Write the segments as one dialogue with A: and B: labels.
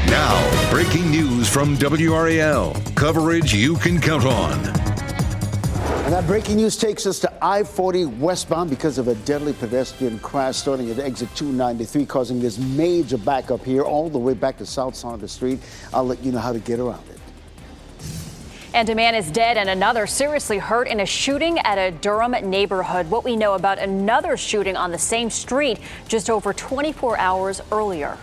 A: Now, breaking news from WRAL. Coverage you can count on.
B: And that breaking news takes us to I-40 westbound because of a deadly pedestrian crash starting at exit 293, causing this major backup here all the way back to South Saunders Street. I'll let you know how to get around it.
C: And a man is dead and another seriously hurt in a shooting at a Durham neighborhood. What we know about another shooting on the same street just over 24 hours earlier.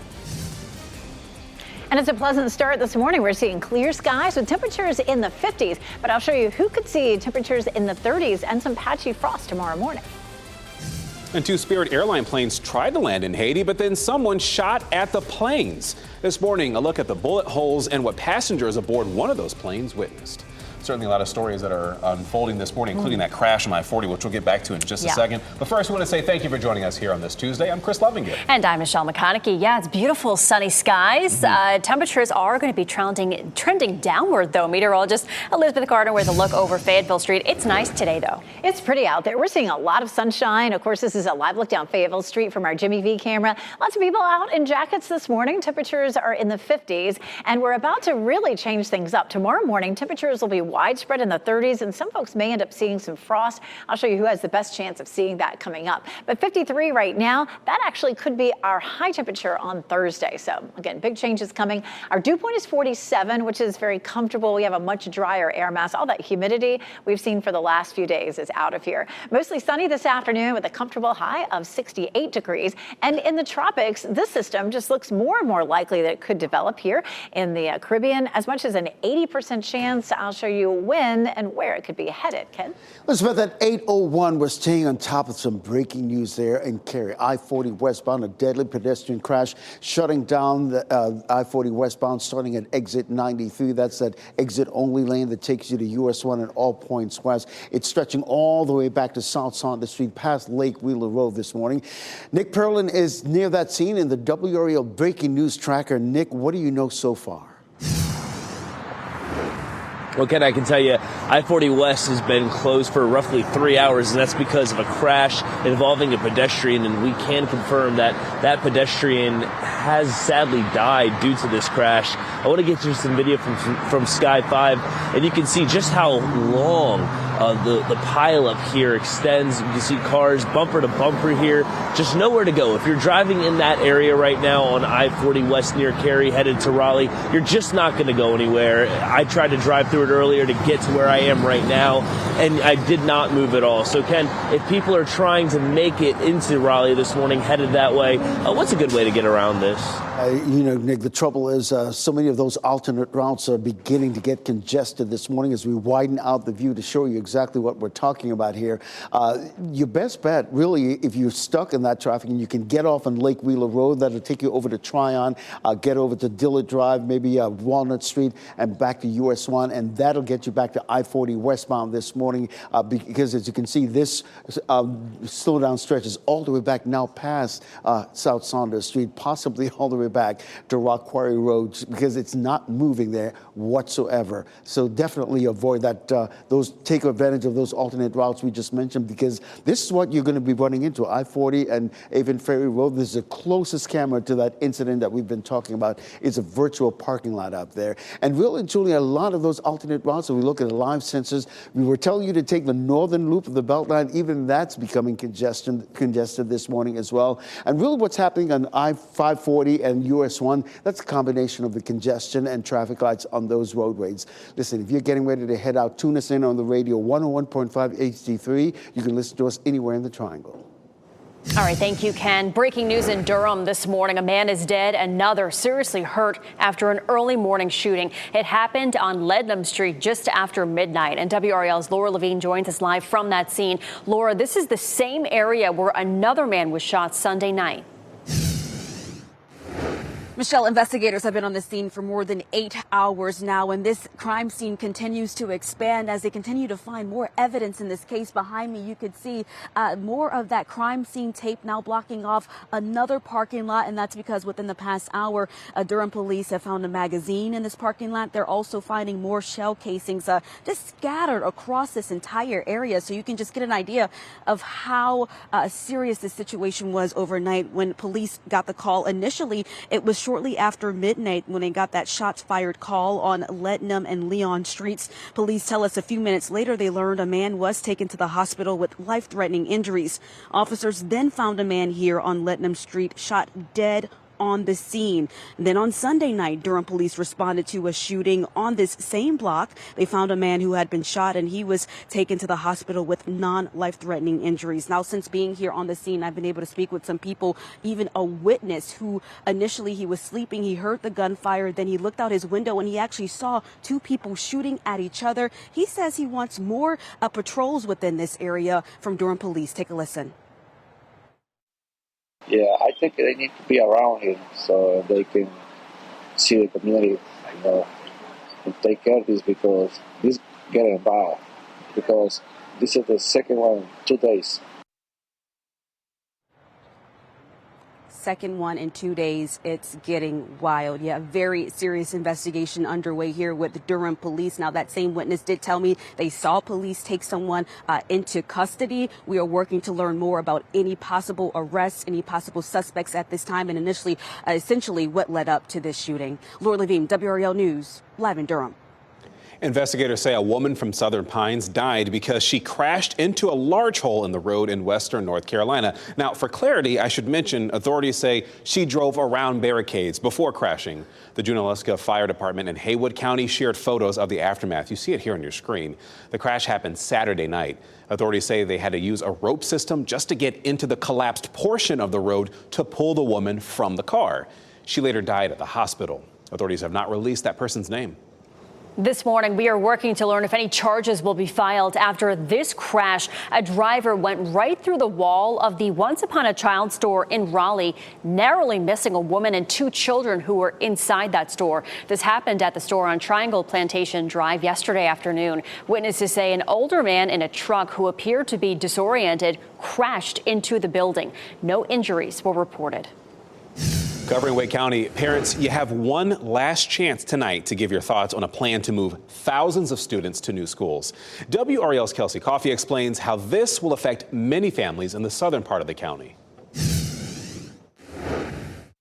D: And it's a pleasant start this morning. We're seeing clear skies with temperatures in the 50s, but I'll show you who could see temperatures in the 30s and some patchy frost tomorrow morning.
E: And 2 Spirit airline planes tried to land in Haiti, but then someone shot at the planes. This morning, a look at the bullet holes and what passengers aboard one of those planes witnessed. Certainly a lot of stories that are unfolding this morning, including that crash on I-40, which we'll get back to in just a second. But first, we want to say thank you for joining us here on this Tuesday. I'm Chris Lovingett.
C: And I'm Michelle McConaughey. Yeah, it's beautiful sunny skies. Temperatures are going to be trending downward, though. Meteorologist Elizabeth Gardner with a look over Fayetteville Street. It's nice today, though.
D: It's pretty out there. We're seeing a lot of sunshine. Of course, this is a live look down Fayetteville Street from our Jimmy V camera. Lots of people out in jackets this morning. Temperatures are in the 50s, and we're about to really change things up. Tomorrow morning, temperatures will be widespread in the 30s, and some folks may end up seeing some frost. I'll show you who has the best chance of seeing that coming up. But 53 right now, that actually could be our high temperature on Thursday. So again, big changes coming. Our dew point is 47, which is very comfortable. We have a much drier air mass. All that humidity we've seen for the last few days is out of here. Mostly sunny this afternoon with a comfortable high of 68 degrees. And in the tropics, this system just looks more and more likely that it could develop here in the Caribbean. As much as an 80% chance. I'll show you when and where it could be headed. Ken?
B: Elizabeth, at 8:01, we're staying on top of some breaking news there in Cary. I-40 westbound, a deadly pedestrian crash shutting down the I-40 westbound starting at exit 93. That's that exit only lane that takes you to US 1 and all points west. It's stretching all the way back to South Saunders Street past Lake Wheeler Road this morning. Nick Perlin is near that scene in the WRAL breaking news tracker. Nick, what do you know so far?
F: Well, Ken, I can tell you I-40 West has been closed for roughly 3 hours, and that's because of a crash involving a pedestrian, and we can confirm that that pedestrian has sadly died due to this crash. I want to get you some video from Sky 5, and you can see just how long the pile up here extends. You can see cars bumper to bumper here, just nowhere to go. If you're driving in that area right now on I-40 West near Cary headed to Raleigh, you're just not going to go anywhere. I tried to drive through it earlier to get to where I am right now, and I did not move at all. So Ken, if people are trying to make it into Raleigh this morning headed that way, what's a good way to get around this?
B: Nick, the trouble is so many of those alternate routes are beginning to get congested this morning as we widen out the view to show you exactly what we're talking about here. Your best bet, really, if you're stuck in that traffic and you can get off on Lake Wheeler Road, that'll take you over to Tryon, get over to Dillard Drive, maybe Walnut Street, and back to US 1, and that'll get you back to I-40 westbound this morning because, as you can see, this slowdown stretches all the way back now past South Saunders Street, possibly all the way back to Rock Quarry Road, because it's not moving there whatsoever. So definitely avoid that. Take advantage of those alternate routes we just mentioned, because this is what you're going to be running into. I-40 and Avon Ferry Road. This is the closest camera to that incident that we've been talking about. It's a virtual parking lot out there. And really and truly, a lot of those alternate routes, if we look at the live sensors, we were telling you to take the northern loop of the Beltline. Even that's becoming congested this morning as well. And really what's happening on I-540 and US 1, that's a combination of the congestion and traffic lights on those roadways. Listen, if you're getting ready to head out, tune us in on the radio 101.5 HD3. You can listen to us anywhere in the Triangle.
C: All right, thank you, Ken. Breaking news in Durham this morning. A man is dead, another seriously hurt after an early morning shooting. It happened on Lednam Street just after midnight. And WRAL's Laura Levine joins us live from that scene. Laura, this is the same area where another man was shot Sunday night.
G: Michelle, investigators have been on the scene for more than 8 hours now, and this crime scene continues to expand as they continue to find more evidence in this case. Behind me, you could see more of that crime scene tape now blocking off another parking lot, and that's because within the past hour, Durham police have found a magazine in this parking lot. They're also finding more shell casings just scattered across this entire area, so you can just get an idea of how serious this situation was overnight. When police got the call initially, it was shortly after midnight when they got that shots fired call on Letnam and Leon Streets. Police tell us a few minutes later they learned a man was taken to the hospital with life-threatening injuries. Officers then found a man here on Letnam Street shot dead on the scene. Then on Sunday night, Durham police responded to a shooting on this same block. They found a man who had been shot and he was taken to the hospital with non-life-threatening injuries. Now, since being here on the scene, I've been able to speak with some people, even a witness who initially he was sleeping. He heard the gunfire, then he looked out his window and he actually saw two people shooting at each other. He says he wants more patrols within this area from Durham police. Take a listen.
H: Yeah, I think they need to be around him so they can see the community, and take care of this because this is getting bad. Because this is the second one in 2 days.
G: Second one in 2 days. It's getting wild. Yeah, very serious investigation underway here with the Durham police. Now, that same witness did tell me they saw police take someone into custody. We are working to learn more about any possible arrests, any possible suspects at this time, and initially, essentially what led up to this shooting. Laura Levine, WRAL News, live in Durham.
E: Investigators say a woman from Southern Pines died because she crashed into a large hole in the road in western North Carolina. Now, for clarity, I should mention authorities say she drove around barricades before crashing. The Junaluska Fire Department in Haywood County shared photos of the aftermath. You see it here on your screen. The crash happened Saturday night. Authorities say they had to use a rope system just to get into the collapsed portion of the road to pull the woman from the car. She later died at the hospital. Authorities have not released that person's name.
C: This morning, we are working to learn if any charges will be filed after this crash. A driver went right through the wall of the Once Upon a Child store in Raleigh, narrowly missing a woman and 2 children who were inside that store. This happened at the store on Triangle Plantation Drive yesterday afternoon. Witnesses say an older man in a truck who appeared to be disoriented crashed into the building. No injuries were reported.
E: Covering Wake County, parents, you have one last chance tonight to give your thoughts on a plan to move thousands of students to new schools. WRAL's Kelsey Coffey explains how this will affect many families in the southern part of the county.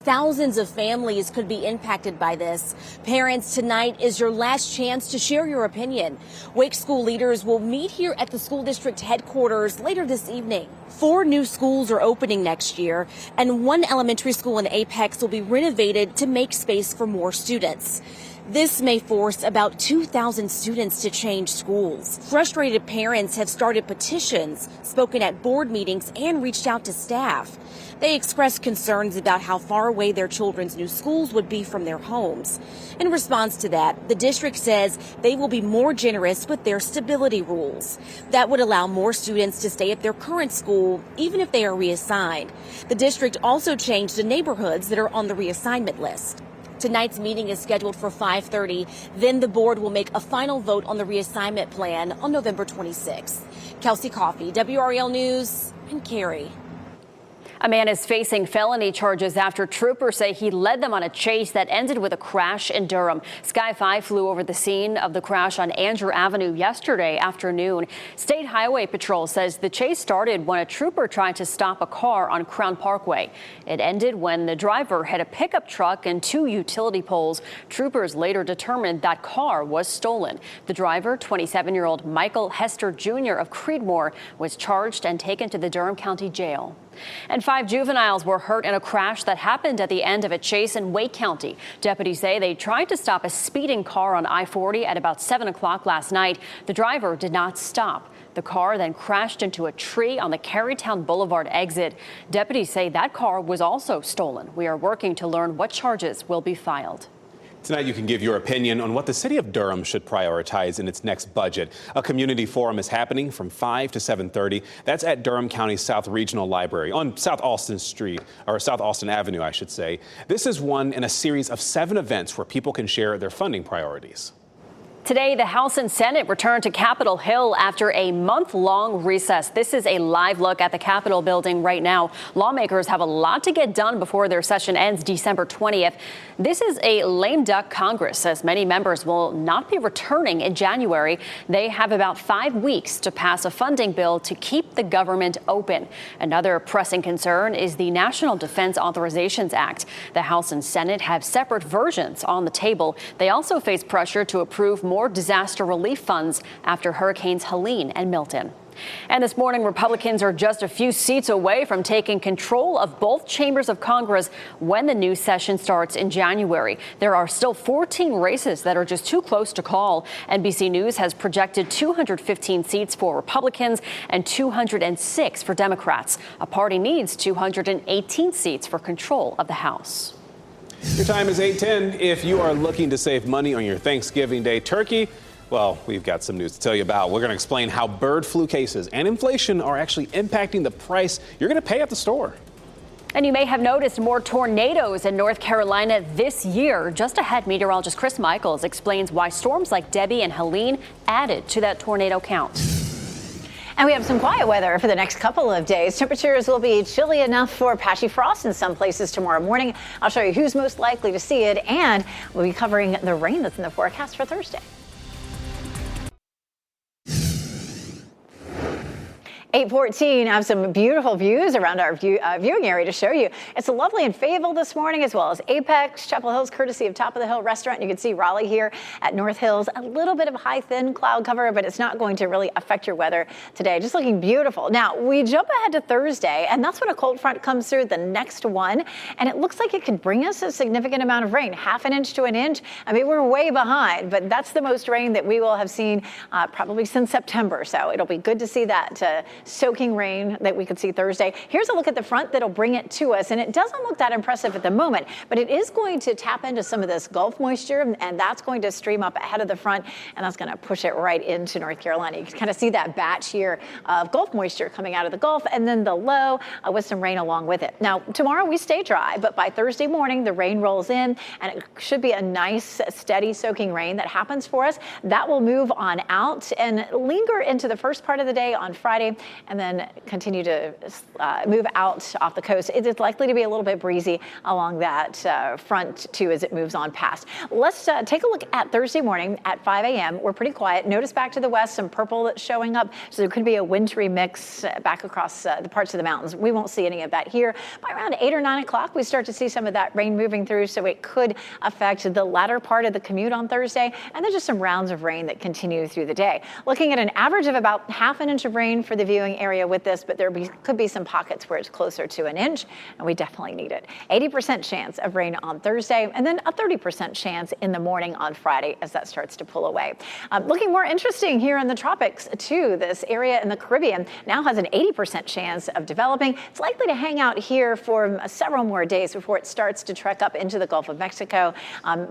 I: Thousands of families could be impacted by this. Parents, tonight is your last chance to share your opinion. Wake school leaders will meet here at the school district headquarters later this evening. 4 new schools are opening next year, and 1 elementary school in Apex will be renovated to make space for more students. This may force about 2,000 students to change schools. Frustrated parents have started petitions, spoken at board meetings, and reached out to staff. They expressed concerns about how far away their children's new schools would be from their homes. In response to that, the district says they will be more generous with their stability rules. That would allow more students to stay at their current school, even if they are reassigned. The district also changed the neighborhoods that are on the reassignment list. Tonight's meeting is scheduled for 5:30. Then the board will make a final vote on the reassignment plan on November 26th. Kelsey Coffey, WRAL News in Cary.
C: A man is facing felony charges after troopers say he led them on a chase that ended with a crash in Durham. Sky 5 flew over the scene of the crash on Andrew Avenue yesterday afternoon. State Highway Patrol says the chase started when a trooper tried to stop a car on Crown Parkway. It ended when the driver hit a pickup truck and 2 utility poles. Troopers later determined that car was stolen. The driver, 27-year-old Michael Hester Jr. of Creedmoor, was charged and taken to the Durham County Jail. And 5 juveniles were hurt in a crash that happened at the end of a chase in Wake County. Deputies say they tried to stop a speeding car on I-40 at about 7 o'clock last night. The driver did not stop. The car then crashed into a tree on the Carytown Boulevard exit. Deputies say that car was also stolen. We are working to learn what charges will be filed.
E: Tonight, you can give your opinion on what the city of Durham should prioritize in its next budget. A community forum is happening from 5 to 7:30. That's at Durham County South Regional Library on South Austin Street, or South Austin Avenue, I should say. This is one in a series of 7 events where people can share their funding priorities.
C: Today, the House and Senate returned to Capitol Hill after a month-long recess. This is a live look at the Capitol building right now. Lawmakers have a lot to get done before their session ends December 20th. This is a lame duck Congress, as many members will not be returning in January. They have about 5 weeks to pass a funding bill to keep the government open. Another pressing concern is the National Defense Authorizations Act. The House and Senate have separate versions on the table. They also face pressure to approve more disaster relief funds after Hurricanes Helene and Milton. And this morning, Republicans are just a few seats away from taking control of both chambers of Congress when the new session starts in January. There are still 14 races that are just too close to call. NBC News has projected 215 seats for Republicans and 206 for Democrats. A party needs 218 seats for control of the House.
E: Your time is 8:10. If you are looking to save money on your Thanksgiving Day turkey, well, we've got some news to tell you about. We're going to explain how bird flu cases and inflation are actually impacting the price you're going to pay at the store.
C: And you may have noticed more tornadoes in North Carolina this year. Just ahead, meteorologist Chris Michaels explains why storms like Debbie and Helene added to that tornado count.
D: And we have some quiet weather for the next couple of days. Temperatures will be chilly enough for patchy frost in some places tomorrow morning. I'll show you who's most likely to see it, and we'll be covering the rain that's in the forecast for Thursday. 8:14, I have some beautiful views around our viewing area to show you. It's lovely in Fayetteville this morning, as well as Apex, Chapel Hills, courtesy of Top of the Hill Restaurant. You can see Raleigh here at North Hills. A little bit of high, thin cloud cover, but it's not going to really affect your weather today. Just looking beautiful. Now, we jump ahead to Thursday, and that's when a cold front comes through, the next one, and it looks like it could bring us a significant amount of rain, half an inch to an inch. I mean, we're way behind, but that's the most rain that we will have seen probably since September. So it'll be good to see that soaking rain that we could see Thursday. Here's a look at the front that'll bring it to us, and it doesn't look that impressive at the moment, but it is going to tap into some of this Gulf moisture, and that's going to stream up ahead of the front, and that's going to push it right into North Carolina. You can kind of see that batch here of Gulf moisture coming out of the Gulf, and then the low with some rain along with it. Now, tomorrow we stay dry, but by Thursday morning, the rain rolls in, and it should be a nice, steady soaking rain that happens for us. That will move on out and linger into the first part of the day on Friday, and then continue to move out off the coast. It is likely to be a little bit breezy along that front too as it moves on past. Let's take a look at Thursday morning at 5 a.m. We're pretty quiet. Notice back to the west some purple that's showing up, so there could be a wintry mix back across the parts of the mountains. We won't see any of that here. By around 8 or 9 o'clock, we start to see some of that rain moving through, so it could affect the latter part of the commute on Thursday, and then just some rounds of rain that continue through the day. Looking at an average of about half an inch of rain for the viewing area with this, but there could be some pockets where it's closer to an inch, and we definitely need it. 80% chance of rain on Thursday, and then a 30% chance in the morning on Friday as that starts to pull away. Looking more interesting here in the tropics too. This area in the Caribbean now has an 80% chance of developing. It's likely to hang out here for several more days before it starts to trek up into the Gulf of Mexico,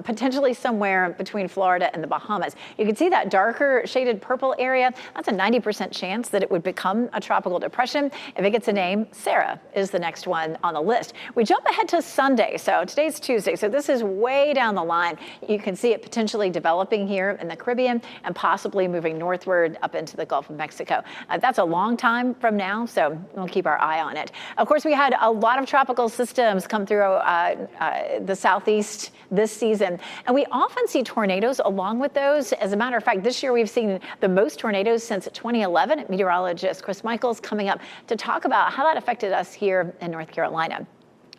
D: potentially somewhere between Florida and the Bahamas. You can see that darker shaded purple area. That's a 90% chance that it would become a tropical depression. If it gets a name, Sarah is the next one on the list. We jump ahead to Sunday. So today's Tuesday. So this is way down the line. You can see it potentially developing here in the Caribbean and possibly moving northward up into the Gulf of Mexico. That's a long time from now, so we'll keep our eye on it. Of course, we had a lot of tropical systems come through the southeast this season, and we often see tornadoes along with those. As a matter of fact, this year we've seen the most tornadoes since 2011. Meteorologist Chris Michaels coming up to talk about how that affected us here in North Carolina.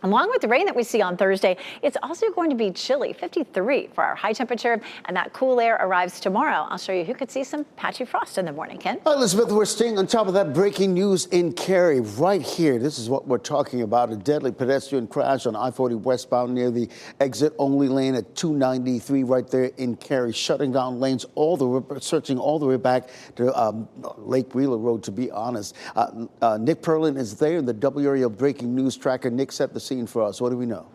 D: Along with the rain that we see on Thursday, it's also going to be chilly, 53 for our high temperature, and that cool air arrives tomorrow. I'll show you who could see some patchy frost in the morning, Ken.
B: Elizabeth, we're staying on top of that breaking news in Cary right here. This is what we're talking about, a deadly pedestrian crash on I-40 westbound near the exit-only lane at 293 right there in Cary, shutting down lanes, searching all the way back to Lake Wheeler Road, to be honest. Nick Perlin is there in the WRAL breaking news tracker. Nick set the scene for us. What do we know?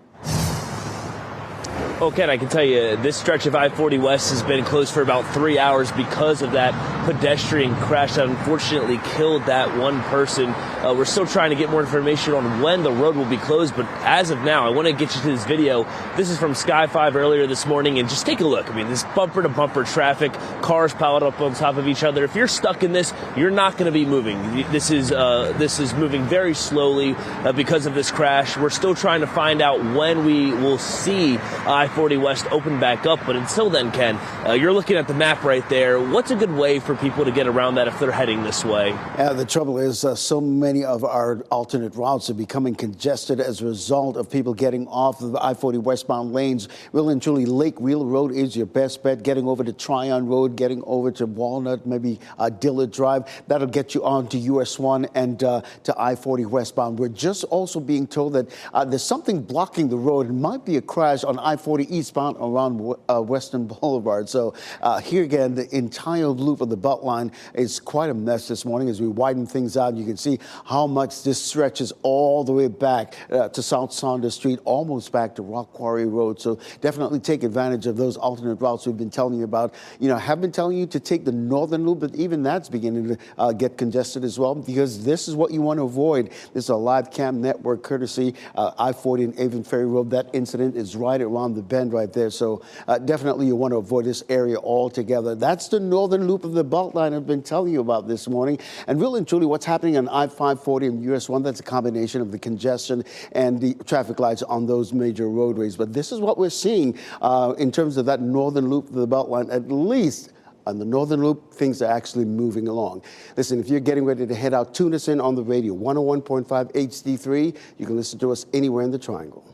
F: Well, Ken, I can tell you this stretch of I-40 West has been closed for about 3 hours because of that pedestrian crash that unfortunately killed that one person We're still trying to get more information on when the road will be closed, but as of now, I want to get you to this video. This is from Sky 5 earlier this morning, and just take a look. I mean, this bumper-to-bumper traffic, cars piled up on top of each other. If you're stuck in this, you're not going to be moving. This is moving very slowly because of this crash. We're still trying to find out when we will see I-40 West open back up, but until then, Ken, you're looking at the map right there. What's a good way for people to get around that if they're heading this way?
B: The trouble is so many of our alternate routes are becoming congested as a result of people getting off of the I-40 westbound lanes. Really and truly, Lake Wheeler Road is your best bet. Getting over to Tryon Road, getting over to Walnut, maybe Dillard Drive, that'll get you on to US 1 and to I-40 westbound. We're just also being told that there's something blocking the road. It might be a crash on I-40 eastbound around Western Boulevard. So here again, the entire loop of the Beltline is quite a mess this morning as we widen things out. You can see how much this stretches all the way back to South Saunders Street, almost back to Rock Quarry Road. So definitely take advantage of those alternate routes we've been telling you about. You know, have been telling you to take the northern loop, but even that's beginning to get congested as well, because this is what you want to avoid. This is a live cam network courtesy I-40 and Avon Ferry Road. That incident is right around the bend right there. So definitely you want to avoid this area altogether. That's the northern loop of the Beltline I've been telling you about this morning. And really and truly what's happening on I-540 and US 1, that's a combination of the congestion and the traffic lights on those major roadways. But this is what we're seeing in terms of that northern loop of the Beltline. At least on the northern loop, things are actually moving along. Listen, if you're getting ready to head out, tune us in on the radio, 101.5 HD3. You can listen to us anywhere in the Triangle.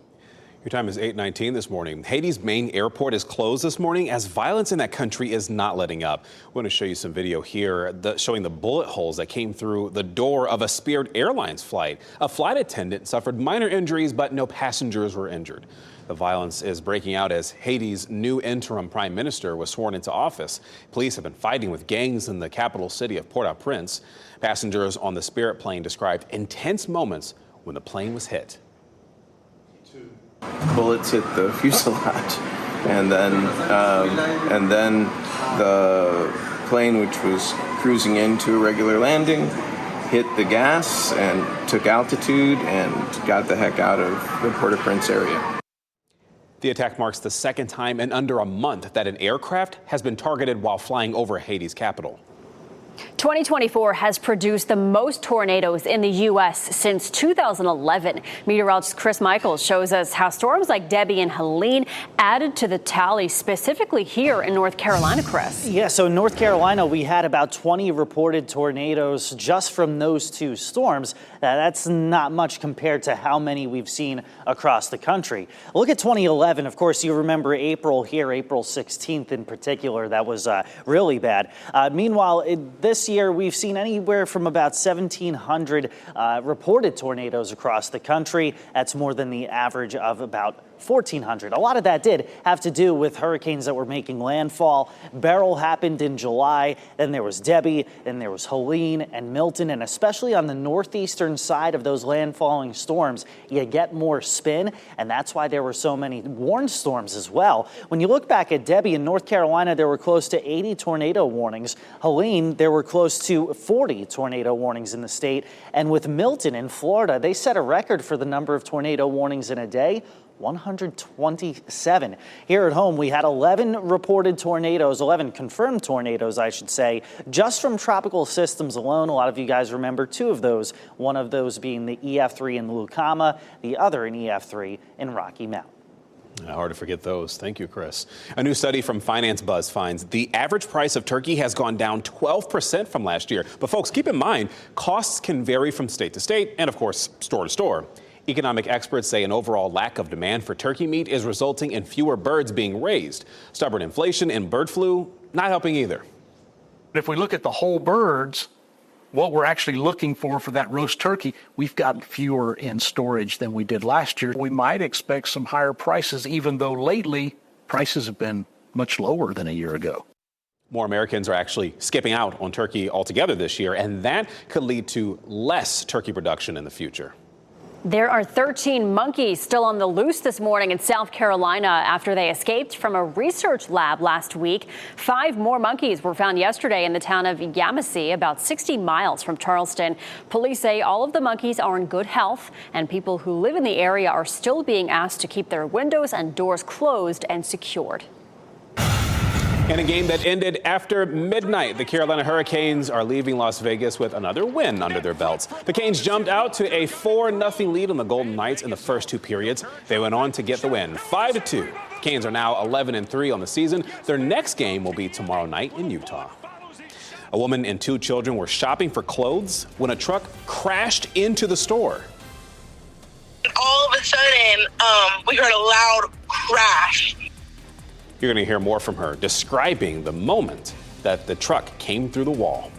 E: Your time is 8:19 this morning. Haiti's main airport is closed this morning as violence in that country is not letting up. I want to show you some video here showing the bullet holes that came through the door of a Spirit Airlines flight. A flight attendant suffered minor injuries, but no passengers were injured. The violence is breaking out as Haiti's new interim prime minister was sworn into office. Police have been fighting with gangs in the capital city of Port-au-Prince. Passengers on the Spirit plane described intense moments when the plane was hit.
J: Bullets hit the fuselage, and then the plane, which was cruising into a regular landing, hit the gas and took altitude and got the heck out of the Port-au-Prince area.
E: The attack marks the second time in under a month that an aircraft has been targeted while flying over Haiti's capital.
C: 2024 has produced the most tornadoes in the U.S. since 2011. Meteorologist Chris Michaels shows us how storms like Debbie and Helene added to the tally, specifically here in North Carolina, Chris.
K: Yeah, so in North Carolina, we had about 20 reported tornadoes just from those two storms. That's not much compared to how many we've seen across the country. Look at 2011. Of course, you remember April here, April 16th in particular. That was really bad. Meanwhile, this year, we've seen anywhere from about 1,700 reported tornadoes across the country. That's more than the average of about 1,400. A lot of that did have to do with hurricanes that were making landfall. Beryl happened in July, then there was Debbie, then there was Helene and Milton, and especially on the northeastern side of those landfalling storms, you get more spin, and that's why there were so many warned storms as well. When you look back at Debbie in North Carolina, there were close to 80 tornado warnings. Helene, there were close to 40 tornado warnings in the state, and with Milton in Florida, they set a record for the number of tornado warnings in a day. 127. Here at home, we had 11 reported tornadoes, 11 confirmed tornadoes, I should say, just from tropical systems alone. A lot of you guys remember two of those, one of those being the EF3 in Lucama, the other in EF3 in Rocky Mount.
E: Hard to forget those. Thank you, Chris. A new study from Finance Buzz finds the average price of turkey has gone down 12% from last year. But folks, keep in mind, costs can vary from state to state and, of course, store to store. Economic experts say an overall lack of demand for turkey meat is resulting in fewer birds being raised. Stubborn inflation and bird flu not helping either.
L: If we look at the whole birds, what we're actually looking for that roast turkey, we've got fewer in storage than we did last year. We might expect some higher prices, even though lately prices have been much lower than a year ago.
E: More Americans are actually skipping out on turkey altogether this year, and that could lead to less turkey production in the future.
C: There are 13 monkeys still on the loose this morning in South Carolina after they escaped from a research lab last week. 5 more monkeys were found yesterday in the town of Yamasee, about 60 miles from Charleston. Police say all of the monkeys are in good health, and people who live in the area are still being asked to keep their windows and doors closed and secured.
E: In a game that ended after midnight, the Carolina Hurricanes are leaving Las Vegas with another win under their belts. The Canes jumped out to a 4-0 lead on the Golden Knights in the first 2 periods. They went on to get the win, 5-2. Canes are now 11-3 on the season. Their next game will be tomorrow night in Utah. A woman and 2 children were shopping for clothes when a truck crashed into the store.
M: All of a sudden, we heard a loud crash.
E: You're going to hear more from her describing the moment that the truck came through the wall.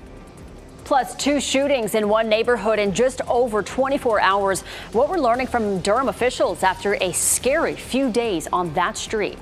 C: Plus 2 shootings in one neighborhood in just over 24 hours. What we're learning from Durham officials after a scary few days on that street.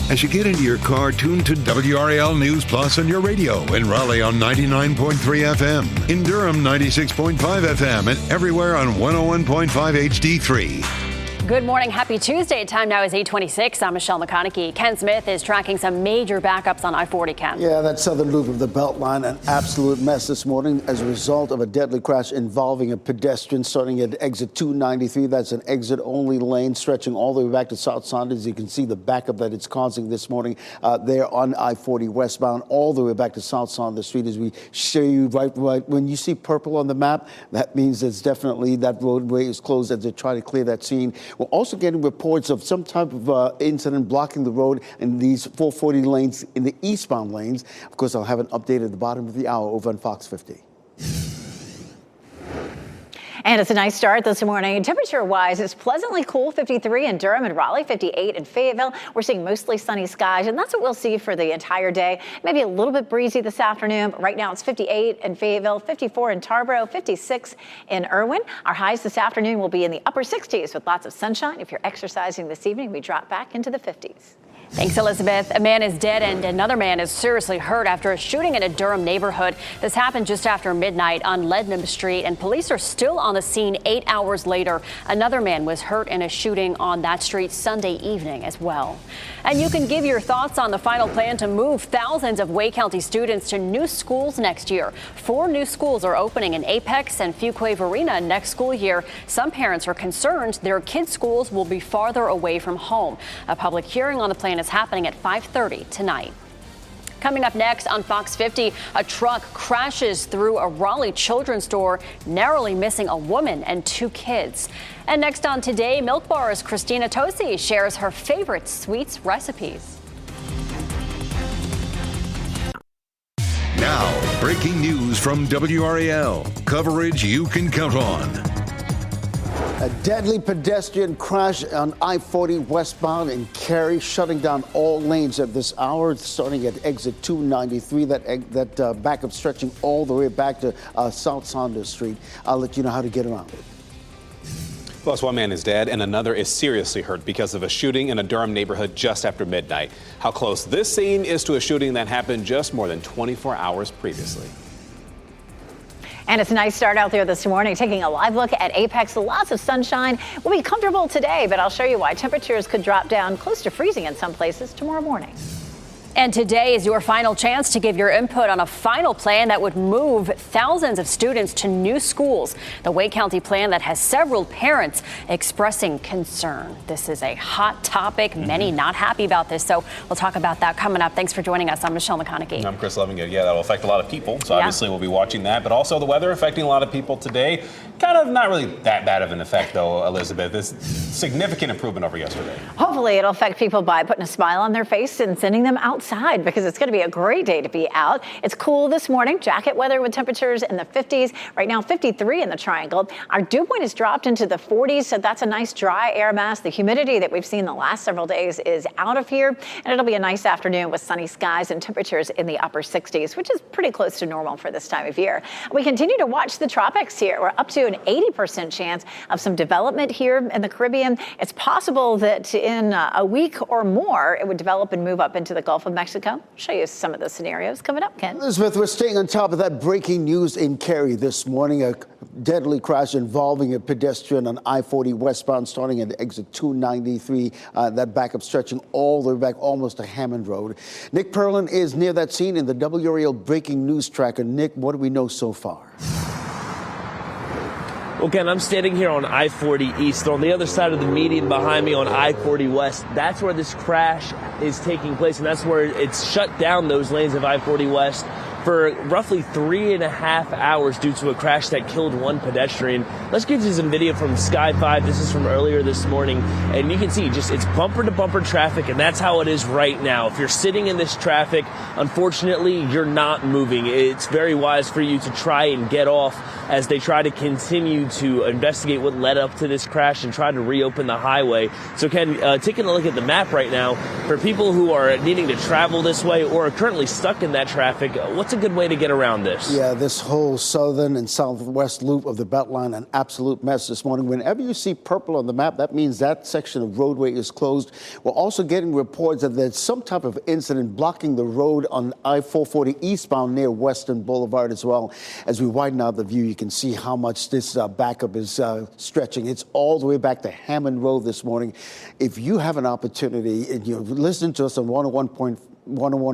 A: As you get into your car, tune to WRAL News Plus on your radio. In Raleigh on 99.3 FM. In Durham, 96.5 FM. And everywhere on 101.5 HD3.
C: Good morning. Happy Tuesday. Time now is 8:26. I'm Michelle McConaughey. Ken Smith is tracking some major backups on I-40, Ken.
B: Yeah, that southern loop of the Beltline, an absolute mess this morning as a result of a deadly crash involving a pedestrian starting at exit 293. That's an exit-only lane stretching all the way back to South Saunders. You can see the backup that it's causing this morning there on I-40 westbound all the way back to South Saunders Street. As we show you right when you see purple on the map, that means it's definitely that roadway is closed as they try to clear that scene. We're also getting reports of some type of incident blocking the road in these 440 lanes in the eastbound lanes. Of course, I'll have an update at the bottom of the hour over on Fox 50.
D: And it's a nice start this morning. Temperature-wise, it's pleasantly cool, 53 in Durham and Raleigh, 58 in Fayetteville. We're seeing mostly sunny skies, and that's what we'll see for the entire day. Maybe a little bit breezy this afternoon, but right now it's 58 in Fayetteville, 54 in Tarboro, 56 in Irwin. Our highs this afternoon will be in the upper 60s with lots of sunshine. If you're exercising this evening, we drop back into the 50s.
C: Thanks, Elizabeth. A man is dead and another man is seriously hurt after a shooting in a Durham neighborhood. This happened just after midnight on Lednam Street, and police are still on the scene 8 hours later. Another man was hurt in a shooting on that street Sunday evening as well. And you can give your thoughts on the final plan to move thousands of Wake County students to new schools next year. 4 new schools are opening in Apex and Fuquay-Varina next school year. Some parents are concerned their kids' schools will be farther away from home. A public hearing on the plan is happening at 5:30 tonight. Coming up next on Fox 50, a truck crashes through a Raleigh children's store, narrowly missing a woman and 2 kids. And next on Today, Milk Bar's Christina Tosi shares her favorite sweets recipes.
A: Now, breaking news from WRAL. Coverage you can count on.
B: A deadly pedestrian crash on I-40 westbound in Cary, shutting down all lanes at this hour, starting at exit 293. That backup stretching all the way back to South Saunders Street. I'll let you know how to get around it.
E: Plus, 1 man is dead and another is seriously hurt because of a shooting in a Durham neighborhood just after midnight. How close this scene is to a shooting that happened just more than 24 hours previously.
D: And it's a nice start out there this morning. Taking a live look at Apex, lots of sunshine. We'll be comfortable today, but I'll show you why temperatures could drop down close to freezing in some places tomorrow morning.
C: And today is your final chance to give your input on a final plan that would move thousands of students to new schools. The Wake County plan that has several parents expressing concern. This is a hot topic. Many not happy about this. So we'll talk about that coming up. Thanks for joining us. I'm Michelle McConaughey.
E: I'm Chris Levingood. Yeah, that'll affect a lot of people. So obviously we'll be watching that. But also the weather affecting a lot of people today. Kind of not really that bad of an effect, though, Elizabeth. This significant improvement over yesterday.
D: Hopefully it'll affect people by putting a smile on their face and sending them outside outside because it's going to be a great day to be out. It's cool this morning, jacket weather with temperatures in the 50s. Right now, 53 in the Triangle. Our dew point has dropped into the 40s, so that's a nice dry air mass. The humidity that we've seen the last several days is out of here, and it'll be a nice afternoon with sunny skies and temperatures in the upper 60s, which is pretty close to normal for this time of year. We continue to watch the tropics here. We're up to an 80% chance of some development here in the Caribbean. It's possible that in a week or more, it would develop and move up into the Gulf of Mexico. I'll show you some of the scenarios coming up, Ken.
B: Elizabeth, we're staying on top of that breaking news in Cary this morning. A deadly crash involving a pedestrian on I-40 westbound starting at exit 293. That backup stretching all the way back almost to Hammond Road. Nick Perlin is near that scene in the WRAL breaking news tracker. Nick, what do we know so far?
F: Well, Ken, I'm standing here on I-40 East. On the other side of the median behind me on I-40 West, that's where this crash is taking place, and that's where it's shut down those lanes of I-40 West for roughly 3.5 hours due to a crash that killed one pedestrian. Let's get you some video from Sky 5. This is from earlier this morning, and you can see just it's bumper-to-bumper traffic, and that's how it is right now. If you're sitting in this traffic, unfortunately, you're not moving. It's very wise for you to try and get off as they try to continue to investigate what led up to this crash and try to reopen the highway. So, Ken, taking a look at the map right now, for people who are needing to travel this way or are currently stuck in that traffic, what's a good way to get around this?
B: Yeah, this whole southern and southwest loop of the Beltline, an absolute mess this morning. Whenever you see purple on the map, that means that section of roadway is closed. We're also getting reports that there's some type of incident blocking the road on I-440 eastbound near Western Boulevard as well. As we widen out the view, you can see how much this backup is stretching. It's all the way back to Hammond Road this morning. If you have an opportunity and you're listening to us on 101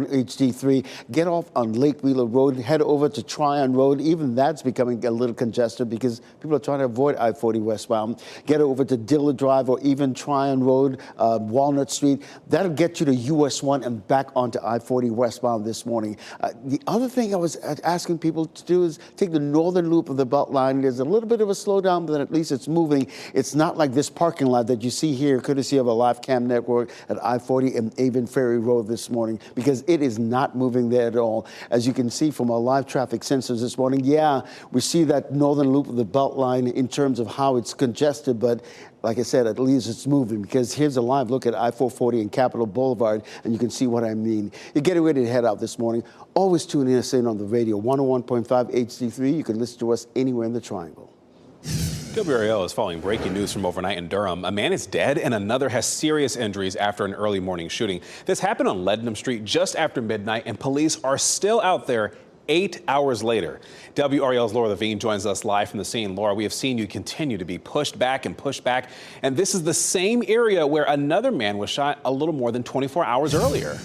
B: HD3, get off on Lake Wheeler Road, head over to Tryon Road. Even that's becoming a little congested because people are trying to avoid I-40 westbound. Get over to Diller Drive or even Tryon Road, Walnut Street. That'll get you to US 1 and back onto I-40 westbound this morning. The other thing I was asking people to do is take the northern loop of the Beltline. There's a little bit of a slowdown, but at least it's moving. It's not like this parking lot that you see here, courtesy of a live cam network at I-40 and Avon Ferry Road this morning, because it is not moving there at all. As you can see from our live traffic sensors this morning, yeah, we see that northern loop of the Beltline in terms of how it's congested, but like I said, at least it's moving, because here's a live look at I-440 and Capitol Boulevard, and you can see what I mean. You're getting ready to head out this morning. Always tune in on the radio, 101.5 HD3. You can listen to us anywhere in the Triangle.
E: WRAL is following breaking news from overnight in Durham. A man is dead and another has serious injuries after an early morning shooting. This happened on Leadenham Street just after midnight, and police are still out there 8 hours later. WRAL's Laura Levine joins us live from the scene. Laura, we have seen you continue to be pushed back, and this is the same area where another man was shot a little more than 24 hours earlier.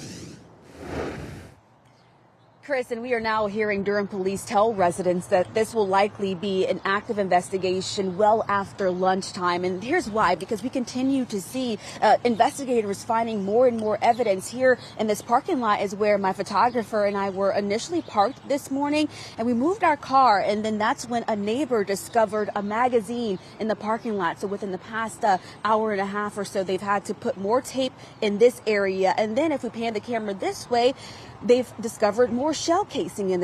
G: Chris, and we are now hearing Durham police tell residents that this will likely be an active investigation well after lunchtime. And here's why, because we continue to see investigators finding more and more evidence. Here in this parking lot is where my photographer and I were initially parked this morning, and we moved our car, and then that's when a neighbor discovered a magazine in the parking lot. So within the past hour and a half or so, they've had to put more tape in this area. And then if we pan the camera this way, they've discovered more shell casings in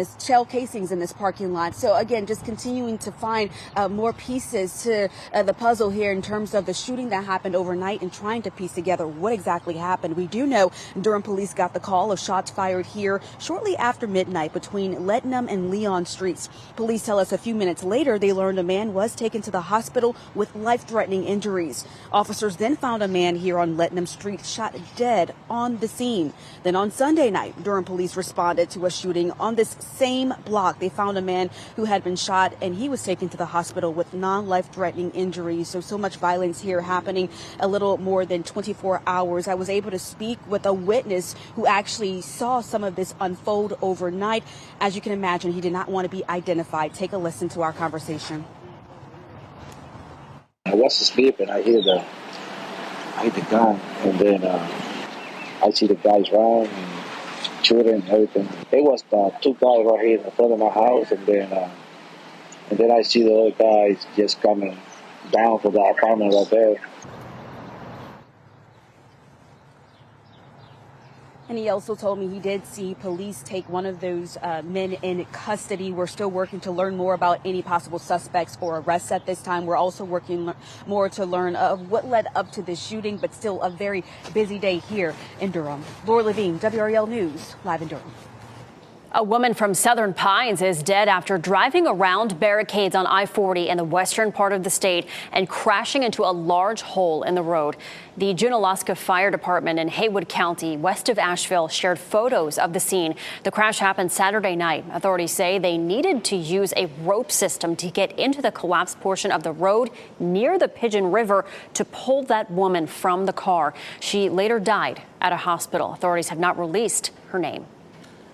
G: this parking lot. So again, just continuing to find more pieces to the puzzle here in terms of the shooting that happened overnight and trying to piece together what exactly happened. We do know Durham police got the call of shots fired here shortly after midnight between Leadenham and Leon Streets. Police tell us a few minutes later they learned a man was taken to the hospital with life-threatening injuries. Officers then found a man here on Leadenham Street shot dead on the scene. Then on Sunday night, Durham police responded to a shooting on this same block. They found a man who had been shot, and he was taken to the hospital with non-life-threatening injuries. So much violence here happening a little more than 24 hours. I was able to speak with a witness who actually saw some of this unfold overnight. As you can imagine, he did not want to be identified. Take a listen to our conversation.
H: I was asleep and I hear the gun, and then I see the guys run and shooting and everything. There was two guys right here in front of my house, and then I see the other guys just coming down to the apartment right there.
G: And he also told me he did see police take one of those men in custody. We're still working to learn more about any possible suspects or arrests at this time. We're also working more to learn of what led up to this shooting, but still a very busy day here in Durham. Laura Levine, WRAL News, live in Durham.
C: A woman from Southern Pines is dead after driving around barricades on I-40 in the western part of the state and crashing into a large hole in the road. The Junaluska Fire Department in Haywood County, west of Asheville, shared photos of the scene. The crash happened Saturday night. Authorities say they needed to use a rope system to get into the collapsed portion of the road near the Pigeon River to pull that woman from the car. She later died at a hospital. Authorities have not released her name.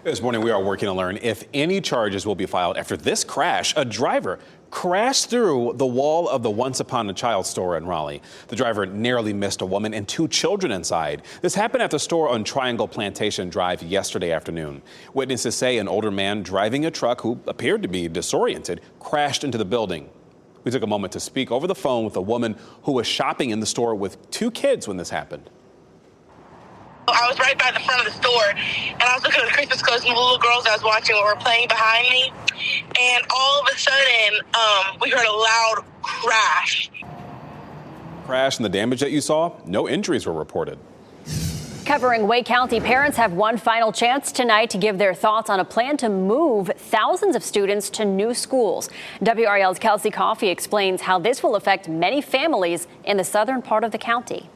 E: This morning, we are working to learn if any charges will be filed after this crash. A driver crashed through the wall of the Once Upon a Child store in Raleigh. The driver narrowly missed a woman and 2 children inside. This happened at the store on Triangle Plantation Drive yesterday afternoon. Witnesses say an older man driving a truck who appeared to be disoriented crashed into the building. We took a moment to speak over the phone with a woman who was shopping in the store with 2 kids when this happened.
M: I was right by the front of the store, and I was looking at the Christmas clothes, and the little girls I was watching were playing behind me, and all of a sudden, we heard a loud crash.
E: Crash and the damage that you saw, no injuries were reported.
C: Covering Wake County, parents have one final chance tonight to give their thoughts on a plan to move thousands of students to new schools. WRAL's Kelsey Coffey explains how this will affect many families in the southern part of the county.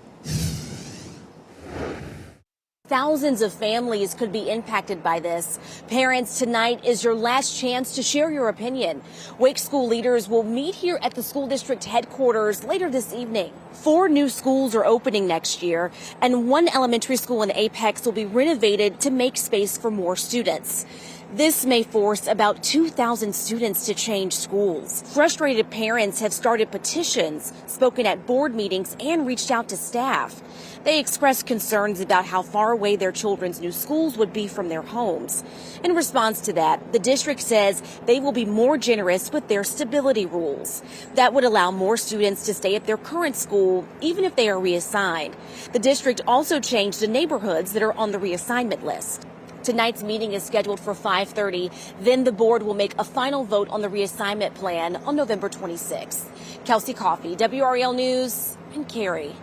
I: Thousands of families could be impacted by this. Parents, tonight is your last chance to share your opinion. Wake school leaders will meet here at the school district headquarters later this evening. 4 new schools are opening next year, and 1 elementary school in Apex will be renovated to make space for more students. This may force about 2,000 students to change schools. Frustrated parents have started petitions, spoken at board meetings, and reached out to staff. They expressed concerns about how far away their children's new schools would be from their homes. In response to that, the district says they will be more generous with their stability rules. That would allow more students to stay at their current school, even if they are reassigned. The district also changed the neighborhoods that are on the reassignment list. Tonight's meeting is scheduled for 5:30. Then the board will make a final vote on the reassignment plan on November 26th. Kelsey Coffey, WRAL News, in Cary.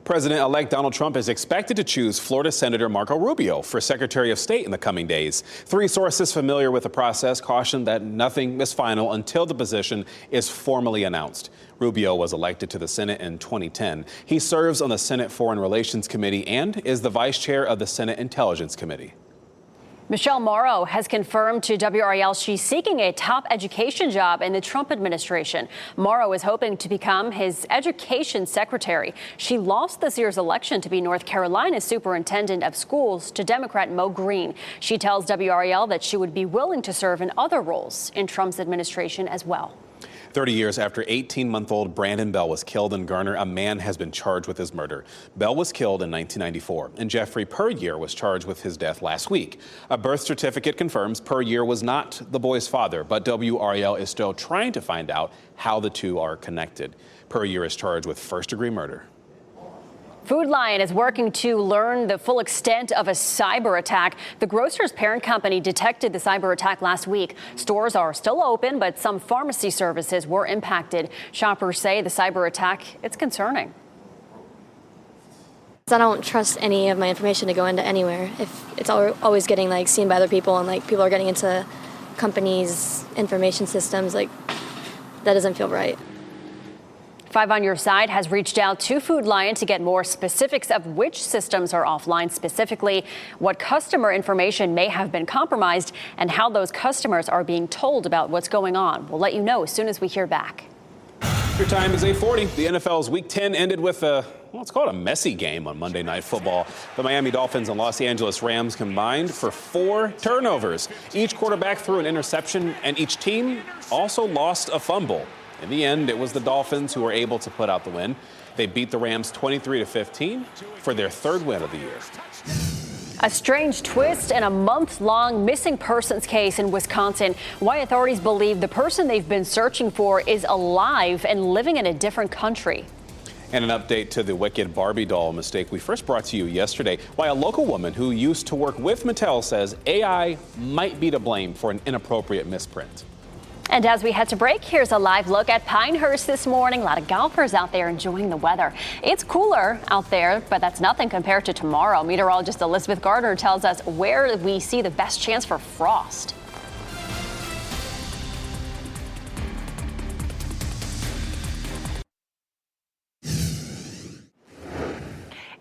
E: President-elect Donald Trump is expected to choose Florida Senator Marco Rubio for Secretary of State in the coming days. 3 sources familiar with the process caution that nothing is final until the position is formally announced. Rubio was elected to the Senate in 2010. He serves on the Senate Foreign Relations Committee and is the vice chair of the Senate Intelligence Committee.
C: Michelle Morrow has confirmed to WRAL she's seeking a top education job in the Trump administration. Morrow is hoping to become his education secretary. She lost this year's election to be North Carolina's superintendent of schools to Democrat Mo Green. She tells WRAL that she would be willing to serve in other roles in Trump's administration as well.
E: 30 years after 18-month-old Brandon Bell was killed in Garner, a man has been charged with his murder. Bell was killed in 1994, and Jeffrey Puryear was charged with his death last week. A birth certificate confirms Puryear was not the boy's father, but WRAL is still trying to find out how the two are connected. Puryear is charged with first-degree murder.
C: Food Lion is working to learn the full extent of a cyber attack. The grocer's parent company detected the cyber attack last week. Stores are still open, but some pharmacy services were impacted. Shoppers say the cyber attack, it's concerning.
N: I don't trust any of my information to go into anywhere. If it's always getting seen by other people and people are getting into companies' information systems, that doesn't feel right.
C: 5 on Your Side has reached out to Food Lion to get more specifics of which systems are offline specifically, what customer information may have been compromised, and how those customers are being told about what's going on. We'll let you know as soon as we hear back.
E: Your time is 8:40. The NFL's Week 10 ended with it's called a messy game on Monday Night Football. The Miami Dolphins and Los Angeles Rams combined for 4 turnovers. Each quarterback threw an interception, and each team also lost a fumble. In the end, it was the Dolphins who were able to put out the win. They beat the Rams 23-15 for their 3rd win of the year.
C: A strange twist in a month-long missing persons case in Wisconsin. Why authorities believe the person they've been searching for is alive and living in a different country.
E: And an update to the Wicked Barbie doll mistake we first brought to you yesterday. Why a local woman who used to work with Mattel says AI might be to blame for an inappropriate misprint.
C: And as we head to break, here's a live look at Pinehurst this morning. A lot of golfers out there enjoying the weather. It's cooler out there, but that's nothing compared to tomorrow. Meteorologist Elizabeth Gardner tells us where we see the best chance for frost.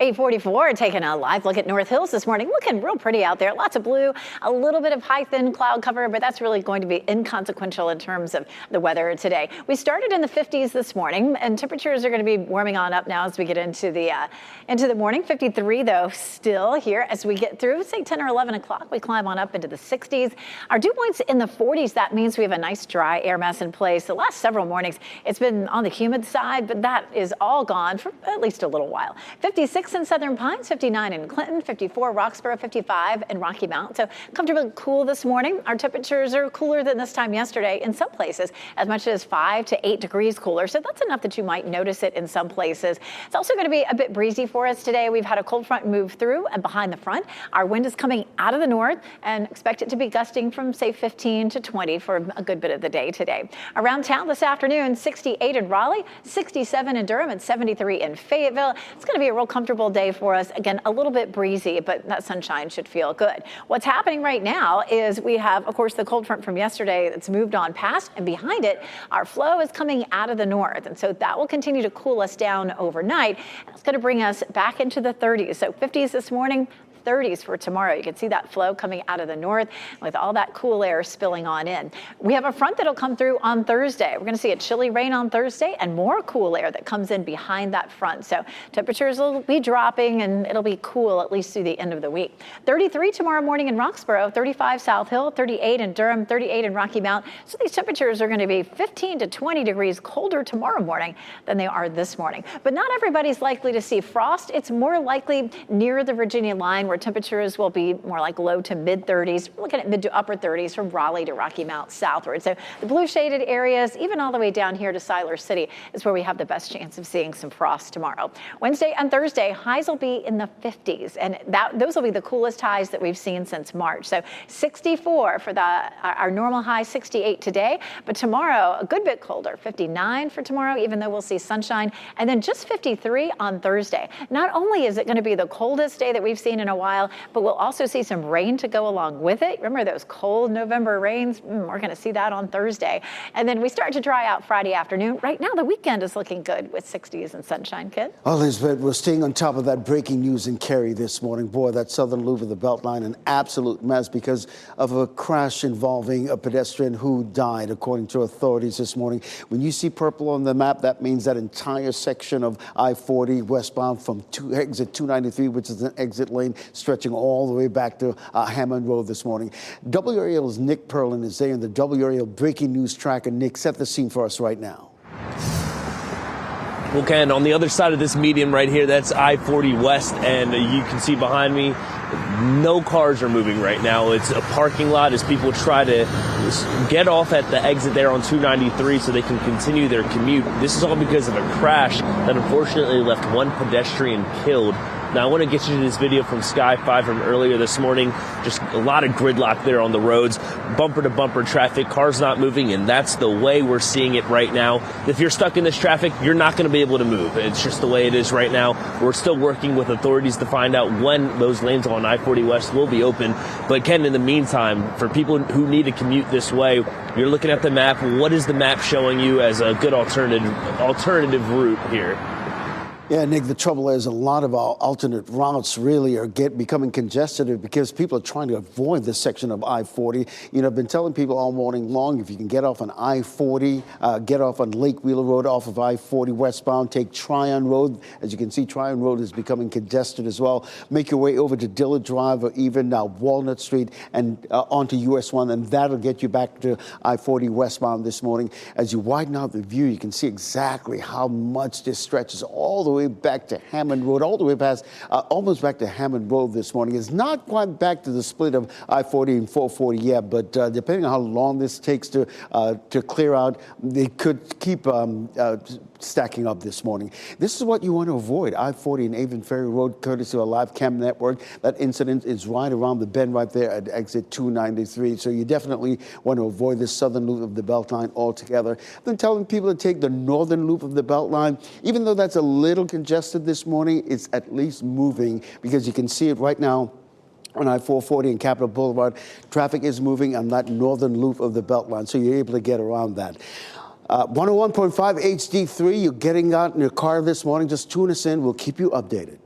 D: 844, taking a live look at North Hills this morning. Looking real pretty out there. Lots of blue, a little bit of high thin cloud cover, but that's really going to be inconsequential in terms of the weather today. We started in the 50s this morning, and temperatures are going to be warming on up now as we get into the morning. 53 though still here as we get through, say 10 or 11 o'clock. We climb on up into the 60s. Our dew point's in the 40s. That means we have a nice dry air mass in place. The last several mornings, it's been on the humid side, but that is all gone for at least a little while. 56 in Southern Pines, 59 in Clinton, 54 Roxborough, 55 in Rocky Mount. So comfortably cool this morning. Our temperatures are cooler than this time yesterday in some places, as much as 5 to 8 degrees cooler. So that's enough that you might notice it in some places. It's also going to be a bit breezy for us today. We've had a cold front move through, and behind the front, our wind is coming out of the north, and expect it to be gusting from, say, 15 to 20 for a good bit of the day today. Around town this afternoon, 68 in Raleigh, 67 in Durham, and 73 in Fayetteville. It's going to be a real comfortable day for us. Again, a little bit breezy, but that sunshine should feel good. What's happening right now is we have, of course, the cold front from yesterday that's moved on past, and behind it, our flow is coming out of the north. And so that will continue to cool us down overnight. And it's going to bring us back into the 30s. So 50s this morning, 30s for tomorrow. You can see that flow coming out of the north with all that cool air spilling on in. We have a front that'll come through on Thursday. We're going to see a chilly rain on Thursday and more cool air that comes in behind that front. So temperatures will be dropping and it'll be cool at least through the end of the week. 33 tomorrow morning in Roxborough, 35 South Hill, 38 in Durham, 38 in Rocky Mount. So these temperatures are going to be 15 to 20 degrees colder tomorrow morning than they are this morning. But not everybody's likely to see frost. It's more likely near the Virginia line, where temperatures will be more like low to mid 30s. We're looking at mid to upper 30s from Raleigh to Rocky Mount southward. So the blue shaded areas, even all the way down here to Siler City, is where we have the best chance of seeing some frost tomorrow. Wednesday and Thursday, highs will be in the 50s, and those will be the coolest highs that we've seen since March. So 64 for our normal high, 68 today, but tomorrow a good bit colder, 59 for tomorrow, even though we'll see sunshine, and then just 53 on Thursday. Not only is it going to be the coldest day that we've seen in a while, but we'll also see some rain to go along with it. Remember those cold November rains? We're going to see that on Thursday. And then we start to dry out Friday afternoon. Right now, the weekend is looking good with 60s and sunshine, Kid.
B: Oh, Elizabeth, we're staying on top of that breaking news in Cary this morning. Boy, that southern loop of the Beltline, an absolute mess because of a crash involving a pedestrian who died, according to authorities this morning. When you see purple on the map, that means that entire section of I-40 westbound from exit 293, which is an exit lane, stretching all the way back to Hammond Road this morning. WRAL's Nick Perlin is there in the WRAL breaking news tracker. Nick, set the scene for us right now.
F: Well, Ken, on the other side of this median right here, that's I-40 West, and you can see behind me, no cars are moving right now. It's a parking lot as people try to get off at the exit there on 293 so they can continue their commute. This is all because of a crash that unfortunately left one pedestrian killed. Now, I want to get you to this video from Sky 5 from earlier this morning. Just a lot of gridlock there on the roads, bumper-to-bumper traffic, cars not moving, and that's the way we're seeing it right now. If you're stuck in this traffic, you're not going to be able to move. It's just the way it is right now. We're still working with authorities to find out when those lanes on I-40 West will be open. But, Ken, in the meantime, for people who need to commute this way, you're looking at the map. What is the map showing you as a good alternative route here?
B: Yeah, Nick, the trouble is a lot of our alternate routes really are becoming congested because people are trying to avoid this section of I-40. You know, I've been telling people all morning long, if you can get off on I-40, get off on Lake Wheeler Road off of I-40 westbound, take Tryon Road. As you can see, Tryon Road is becoming congested as well. Make your way over to Dillard Drive or even Walnut Street and onto US 1, and that'll get you back to I-40 westbound this morning. As you widen out the view, you can see exactly how much this stretches all the way way back to Hammond Road, all the way past, almost back to Hammond Road this morning. It's not quite back to the split of I-40 and 440 yet, but depending on how long this takes to clear out, they could keep stacking up this morning. This is what you want to avoid. I-40 and Avon Ferry Road, courtesy of a live cam network. That incident is right around the bend right there at exit 293. So you definitely want to avoid the southern loop of the Beltline altogether. Then telling people to take the northern loop of the Beltline, even though that's a little congested this morning, it's at least moving because you can see it right now. On I-440 and Capitol Boulevard, traffic is moving on that northern loop of the Beltline, so you're able to get around that. 101.5 HD3, you're getting out in your car this morning. Just tune us in. We'll keep you updated.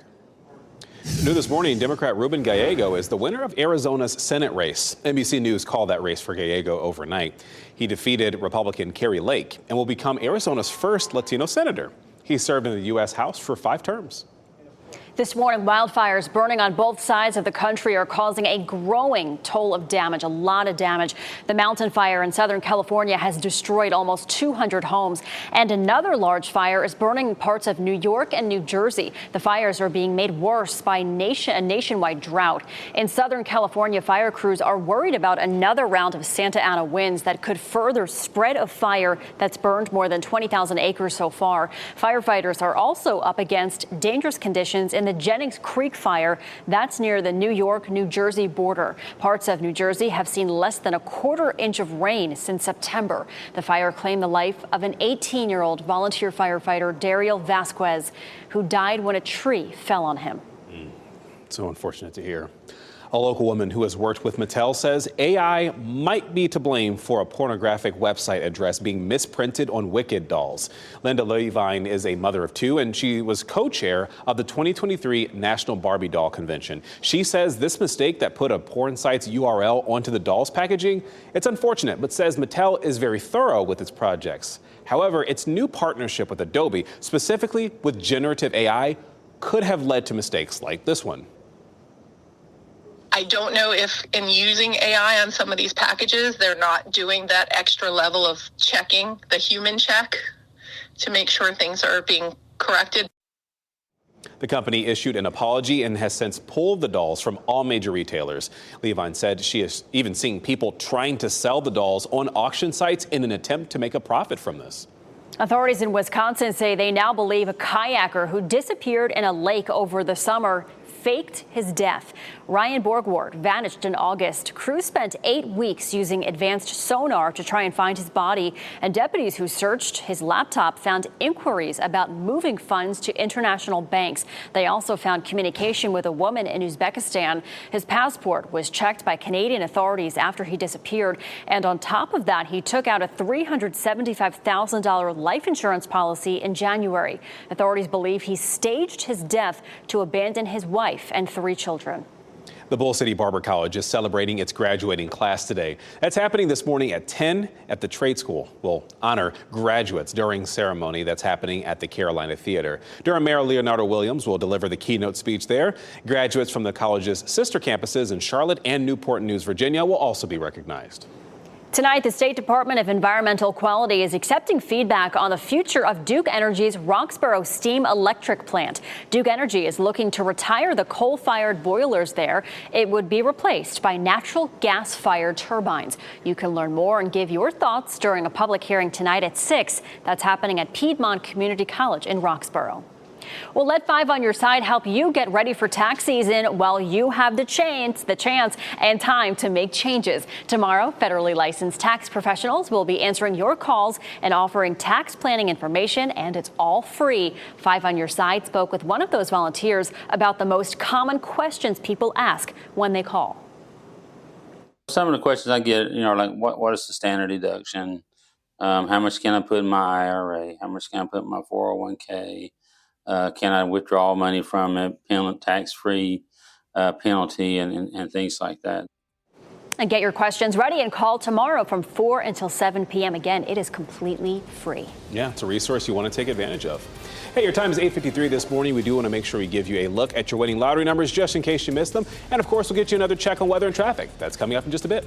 E: New this morning, Democrat Ruben Gallego is the winner of Arizona's Senate race. NBC News called that race for Gallego overnight. He defeated Republican Carrie Lake and will become Arizona's first Latino senator. He served in the U.S. House for 5 terms.
C: This morning, wildfires burning on both sides of the country are causing a growing toll of damage, a lot of damage. The mountain fire in Southern California has destroyed almost 200 homes, and another large fire is burning parts of New York and New Jersey. The fires are being made worse by a nationwide drought. In Southern California, fire crews are worried about another round of Santa Ana winds that could further spread a fire that's burned more than 20,000 acres so far. Firefighters are also up against dangerous conditions in the Jennings Creek fire. That's near the New York-New Jersey border. Parts of New Jersey have seen less than a quarter inch of rain since September. The fire claimed the life of an 18-year-old volunteer firefighter, Daryl Vasquez, who died when a tree fell on him.
E: So unfortunate to hear. A local woman who has worked with Mattel says AI might be to blame for a pornographic website address being misprinted on Wicked dolls. Linda Levine is a mother of 2, and she was co-chair of the 2023 National Barbie Doll Convention. She says this mistake that put a porn site's URL onto the doll's packaging, it's unfortunate, but says Mattel is very thorough with its projects. However, its new partnership with Adobe, specifically with generative AI, could have led to mistakes like this one.
O: I don't know if in using AI on some of these packages, they're not doing that extra level of checking, the human check, to make sure things are being corrected.
E: The company issued an apology and has since pulled the dolls from all major retailers. Levine said she is even seeing people trying to sell the dolls on auction sites in an attempt to make a profit from this.
C: Authorities in Wisconsin say they now believe a kayaker who disappeared in a lake over the summer faked his death. Ryan Borgward vanished in August. Crews spent 8 weeks using advanced sonar to try and find his body, and deputies who searched his laptop found inquiries about moving funds to international banks. They also found communication with a woman in Uzbekistan. His passport was checked by Canadian authorities after he disappeared, and on top of that, he took out a $375,000 life insurance policy in January. Authorities believe he staged his death to abandon his wife and 3 children.
E: The Bull City Barber College is celebrating its graduating class today. That's happening this morning at 10 at the trade school. We'll honor graduates during ceremony that's happening at the Carolina Theater. Durham Mayor Leonardo Williams will deliver the keynote speech there. Graduates from the college's sister campuses in Charlotte and Newport News, Virginia will also be recognized.
C: Tonight, the State Department of Environmental Quality is accepting feedback on the future of Duke Energy's Roxborough Steam Electric Plant. Duke Energy is looking to retire the coal-fired boilers there. It would be replaced by natural gas-fired turbines. You can learn more and give your thoughts during a public hearing tonight at 6. That's happening at Piedmont Community College in Roxborough. Well, let 5 on Your Side help you get ready for tax season while you have the chance and time to make changes. Tomorrow, federally licensed tax professionals will be answering your calls and offering tax planning information, and it's all free. 5 on Your Side spoke with one of those volunteers about the most common questions people ask when they call.
P: Some of the questions I get, are like, what is the standard deduction? How much can I put in my IRA? How much can I put in my 401k? Can I withdraw money from it, tax-free penalty, and things like that.
C: And get your questions ready and call tomorrow from 4 until 7 p.m. Again, it is completely free.
E: Yeah, it's a resource you want to take advantage of. Hey, your time is 8:53 this morning. We do want to make sure we give you a look at your winning lottery numbers just in case you missed them. And, of course, we'll get you another check on weather and traffic. That's coming up in just a bit.